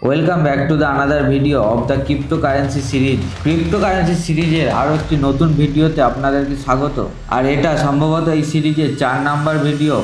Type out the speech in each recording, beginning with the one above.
Welcome back to the another video of the cryptocurrency series. Cryptocurrency সিরিজের আরও একটি নতুন ভিডিওতে আপনাদেরকে স্বাগত। আর এটা সম্ভবত এই সিরিজের 4 নাম্বার ভিডিও।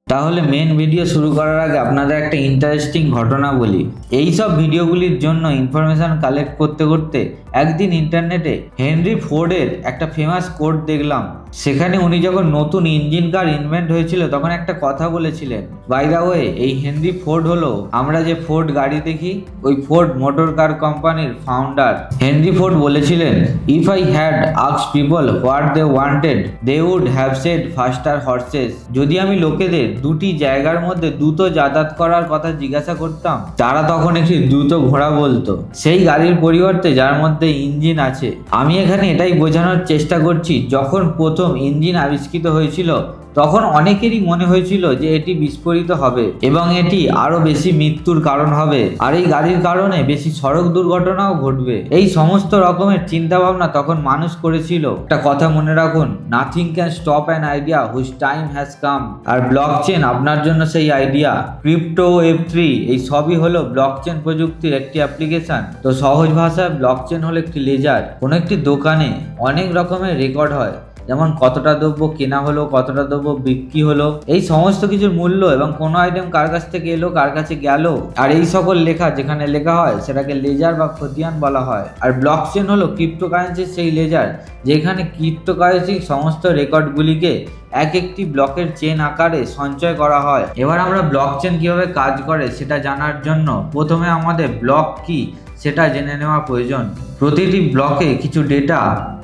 তাহলে মেন ভিডিও শুরু করার আগে আপনাদের একটা ইন্টারেস্টিং ঘটনা বলি। এই সব ভিডিওগুলির জন্য ইনফরমেশন কালেক্ট করতে করতে একদিন ইন্টারনেটে হেনরি ফোর্ডের একটা ফেমাস কোট দেখলাম। সেখানে উনি যখন নতুন ইঞ্জিন কার ইনভেন্ট হয়েছিল তখন একটা কথা বলেছিলেন। বাই দ্য ওয়ে, এই হেনরি ফোর্ড হলো আমরা যে ফোর্ড গাড়ি দেখি ওই ফোর্ড মোটর কার কোম্পানির ফাউন্ডার। হেনরি ফোর্ড বলেছিলেন, if I had asked people what they wanted they would have said faster horses. যদি আমি লোকেদের দুটি জায়গার মধ্যে দ্রুত যাতায়াত করার কথা জিজ্ঞাসা করতাম, তারা তখন একটি দ্রুত ঘোড়া বলতো, সেই গাড়ির পরিবর্তে যার মধ্যে ইঞ্জিন আছে। আমি এখানে এটাই বোঝানোর চেষ্টা করছি, যখন প্রথম ইঞ্জিন আবিষ্কৃত হয়েছিল তখন অনেকেরই মনে হয়েছিল যে এটি বিস্ফোরিত হবে এবং এটি আরো বেশি মৃত্যুর কারণ হবে, আর এই গাড়ির কারণে বেশি সড়ক দুর্ঘটনাও ঘটবে। এই সমস্ত রকমের চিন্তা ভাবনা তখন মানুষ করেছিল। একটা কথা মনে রাখুন, nothing can stop an idea which time has come. আর ব্লকচেন আপনার জন্য সেই আইডিয়া। ক্রিপ্টো, ওয়েব3 এই সবই হলো ব্লকচেন প্রযুক্তির একটি অ্যাপ্লিকেশন। তো সহজ ভাষায় ব্লকচেন হলো একটি লেজার। কোনো একটি দোকানে অনেক রকমের রেকর্ড হয়, যেমন কতটা দ্রব্য কেনা হলো, কতটা দ্রব্য বিক্রি হলো, এই সমস্ত কিছুর মূল্য এবং কোনো আইটেম কার কাছ থেকে এলো, কার কাছে গেল, আর এই সকল লেখা যেখানে লেখা হয় সেটাকে লেজার বা খতিয়ান বলা হয়। আর ব্লকচেন হলো ক্রিপ্টোকারেন্সির সেই লেজার, যেখানে ক্রিপ্টোকারেন্সির সমস্ত রেকর্ডগুলিকে এক একটি ব্লকের চেন আকারে সঞ্চয় করা হয়। এবার আমরা ব্লকচেন কিভাবে কাজ করে সেটা জানার জন্য প্রথমে আমাদের ব্লক কি সেটা জেনে নেওয়া প্রয়োজন। প্রতিটি ব্লকে কিছু ডেটা,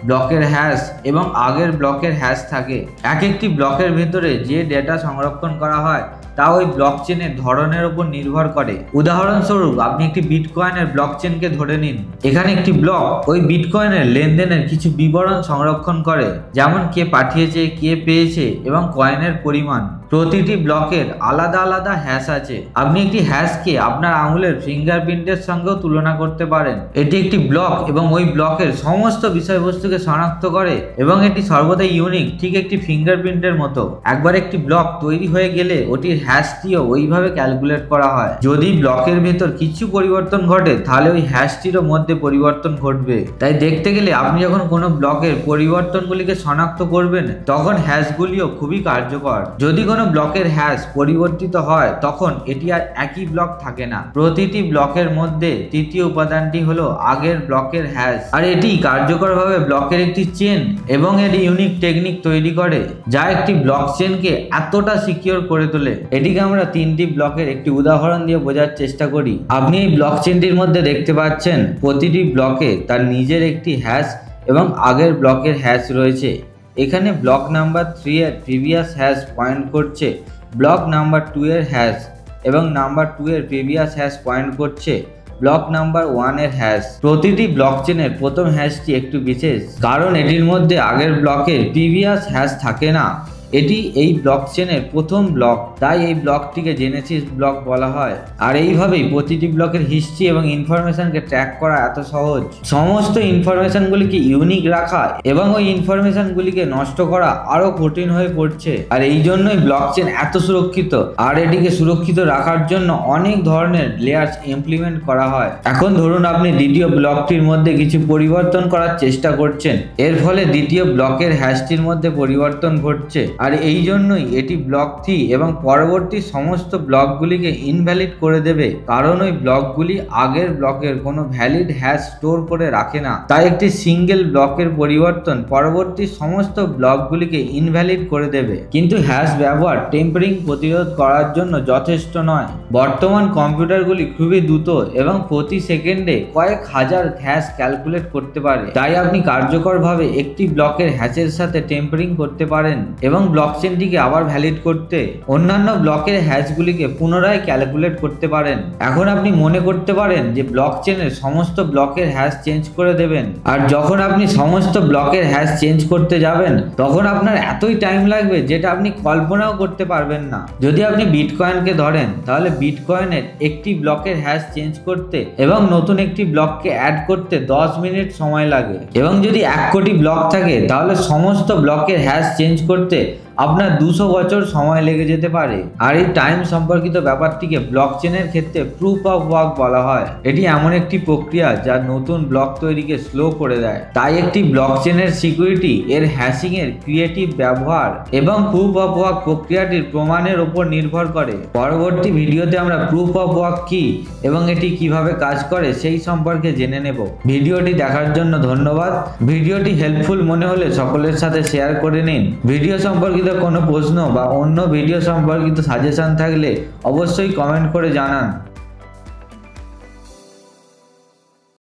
ব্লকের হ্যাশ এবং আগের ব্লকের হ্যাশ থাকে। এক একটি ব্লকের ভেতরে যে ডেটা সংরক্ষণ করা হয় তা ওই ব্লকচেনের ধরনের উপর নির্ভর করে। উদাহরণস্বরূপ আপনি একটি বিটকয়েনের ব্লকচেনকে ধরে নিন। এখানে একটি ব্লক ওই বিটকয়েনের লেনদেনের কিছু বিবরণ সংরক্ষণ করে, যেমন কে পাঠিয়েছে, কে পেয়েছে এবং কয়েনের পরিমাণ। প্রতিটি ব্লকের আলাদা আলাদা হ্যাশ আছে। আপনি একটি হ্যাশকে আপনার আঙুলের ফিঙ্গারপ্রিন্টের সঙ্গেও তুলনা করতে পারেন। এটি একটি ব্লক এবং ওই ব্লকের সমস্ত বিষয়বস্তুকে শনাক্ত করে এবং এটি সর্বদাই ইউনিক, ঠিক একটি ফিঙ্গারপ্রিন্টের মতো। একবার একটি ব্লক তৈরি হয়ে গেলে ওটির হ্যাশটিও ওইভাবে ক্যালকুলেট করা হয়। যদি ব্লকের ভেতর কিছু পরিবর্তন ঘটে তাহলে ওই হ্যাশটিরও মধ্যে পরিবর্তন ঘটবে। তাই দেখতে গেলে আপনি যখন কোনো ব্লকের পরিবর্তনগুলিকে শনাক্ত করবেন তখন হ্যাশগুলিও খুবই কার্যকর। যদি কোনো ব্লকের হ্যাশ পরিবর্তিত হয় তখন এটি আর একই ব্লক থাকে না। প্রতিটি ব্লকের মধ্যে তৃতীয় উপাদানটি হলো আগের ব্লকের হ্যাশ, আর এটি কার্যকরভাবে ব্লকের একটি চেন এবং এর ইউনিক টেকনিক তৈরি করে যা একটি ব্লকচেনকে এতটা সিকিউর করে তোলে। এটিকে আমরা 3টি ব্লকের একটি উদাহরণ দিয়ে বোঝার চেষ্টা করি। আপনি এই ব্লকচেনটির মধ্যে দেখতে পাচ্ছেন প্রতিটি ব্লকে তার নিজের একটি হ্যাশ এবং আগের ব্লকের হ্যাশ রয়েছে। এখানে ব্লক নাম্বার 3 এর প্রিভিয়াস হ্যাশ পয়েন্ট করছে ব্লক নাম্বার 2 এর হ্যাশ এবং নাম্বার 2 এর প্রিভিয়াস হ্যাশ পয়েন্ট করছে ব্লক নাম্বার 1 এর হ্যাশ। প্রতিটি ব্লকচেনের প্রথম হ্যাশটি একটু বিশেষ, কারণ এটির মধ্যে আগের ব্লকের প্রিভিয়াস হ্যাশ থাকে না। এটি এই ব্লকচেনের প্রথম ব্লক, তাই এই ব্লকটিকে জেনেসিস ব্লক বলা হয়। আর এইভাবেই প্রতিটি ব্লকের হিস্ট্রি এবং ইনফরমেশনকে ট্র্যাক করা এত সহজ। সমস্ত ইনফরমেশনগুলিকে ইউনিক রাখা এবং ওই ইনফরমেশনগুলিকে নষ্ট করা আরো কঠিন হয়ে পড়ছে। আর এই জন্যই ব্লকচেন এত সুরক্ষিত। আর এটিকে সুরক্ষিত রাখার জন্য অনেক ধরনের লেয়ার্স ইমপ্লিমেন্ট করা হয়। এখন ধরুন আপনি দ্বিতীয় ব্লকটির মধ্যে কিছু পরিবর্তন করার চেষ্টা করছেন, এর ফলে দ্বিতীয় ব্লকের হ্যাশটির মধ্যে পরিবর্তন ঘটছে। আর এই জন্যই এটি ব্লক 3 এবং পরবর্তী সমস্ত ব্লকগুলিকে ইনভ্যালিড করে দেবে, কারণ ওই ব্লকগুলি আগের ব্লকের কোনো ভ্যালিড হ্যাশ স্টোর করে রাখে না। তাই একটি সিঙ্গেল ব্লকের পরিবর্তন পরবর্তী সমস্ত ব্লকগুলিকে ইনভ্যালিড করে দেবে। কিন্তু হ্যাশ ব্যবহার টেম্পারিং প্রতিরোধ করার জন্য যথেষ্ট নয়। বর্তমান কম্পিউটারগুলি খুবই দ্রুত এবং প্রতি সেকেন্ডে কয়েক হাজার হ্যাশ ক্যালকুলেট করতে পারে। তাই আপনি কার্যকরভাবে একটি ব্লকের হ্যাশের সাথে টেম্পারিং করতে পারেন এবং ব্লকচেনটিকে আবার ভ্যালিড করতে অন্যান্য ব্লকের হ্যাশগুলিকে পুনরায় ক্যালকুলেট করতে পারেন। এখন আপনি মনে করতে পারেন যে ব্লকচেনের সমস্ত ব্লকের হ্যাশ চেঞ্জ করে দেবেন, আর যখন আপনি সমস্ত ব্লকের হ্যাশ চেঞ্জ করতে যাবেন তখন আপনার এতই টাইম লাগবে যেটা আপনি কল্পনাও করতে পারবেন না। যদি আপনি বিটকয়েনকে ধরেন তাহলে বিটকয়েনের একটি ব্লকের হ্যাশ চেঞ্জ করতে এবং নতুন একটি ব্লককে অ্যাড করতে 10 মিনিট সময় লাগে, এবং যদি 1 কোটি ব্লক থাকে তাহলে সমস্ত ব্লকের হ্যাশ চেঞ্জ করতে আপনার 200 বছর সময় লেগে যেতে পারে। আর এই টাইম সম্পর্কিত ব্যাপারটিকে ব্লকচেনের ক্ষেত্রে প্রুফ অফ ওয়ার্ক বলা হয়। এটি এমন একটি প্রক্রিয়া যা নতুন ব্লক তৈরিকে স্লো করে দেয়। তাই একটি ব্লকচেনের সিকিউরিটি এর হ্যাশিং এর ক্রিয়েটিভ ব্যবহার এবং প্রুফ অফ ওয়ার্ক প্রক্রিয়াটির প্রমাণের উপর নির্ভর করে। পরবর্তী ভিডিওতে আমরা প্রুফ অফ ওয়ার্ক কি এবং এটি কিভাবে কাজ করে সেই সম্পর্কে জেনে নেব। ভিডিওটি দেখার জন্য ধন্যবাদ। ভিডিওটি হেল্পফুল মনে হলে সকলের সাথে শেয়ার করে নিন। ভিডিও সম্পর্কিত কোনো প্রশ্ন বা অন্য ভিডিও সম্পর্কিত সাজেশন থাকলে অবশ্যই কমেন্ট করে জানান।